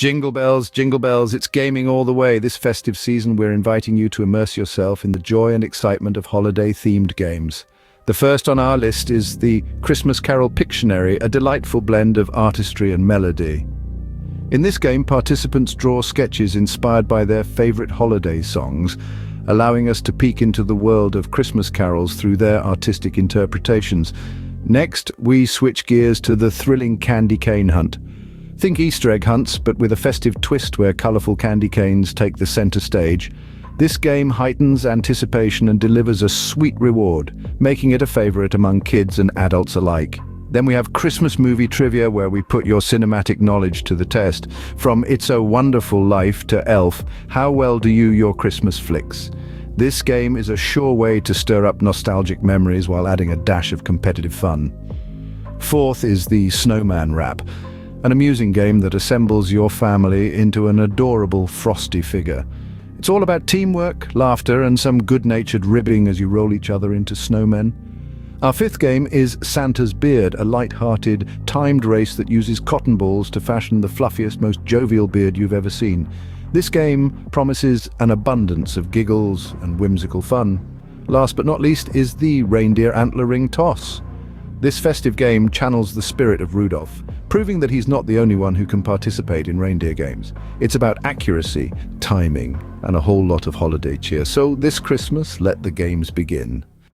Jingle bells, it's gaming all the way. This festive season, we're inviting you to immerse yourself in the joy and excitement of holiday-themed games. The first on our list is the Christmas Carol Pictionary, a delightful blend of artistry and melody. In this game, participants draw sketches inspired by their favorite holiday songs, allowing us to peek into the world of Christmas carols through their artistic interpretations. Next, we switch gears to the thrilling candy cane hunt. Think Easter egg hunts, but with a festive twist where colourful candy canes take the centre stage. This game heightens anticipation and delivers a sweet reward, making it a favourite among kids and adults alike. Then we have Christmas movie trivia, where we put your cinematic knowledge to the test. From It's a Wonderful Life to Elf, how well do you your Christmas flicks? This game is a sure way to stir up nostalgic memories while adding a dash of competitive fun. Fourth is the Snowman Rap, an amusing game that assembles your family into an adorable frosty figure. It's all about teamwork, laughter, and some good-natured ribbing as you roll each other into snowmen. Our fifth game is Santa's Beard, a light-hearted, timed race that uses cotton balls to fashion the fluffiest, most jovial beard you've ever seen. This game promises an abundance of giggles and whimsical fun. Last but not least is the Reindeer Antler Ring Toss. This festive game channels the spirit of Rudolph, proving that he's not the only one who can participate in reindeer games. It's about accuracy, timing, and a whole lot of holiday cheer. So this Christmas, let the games begin.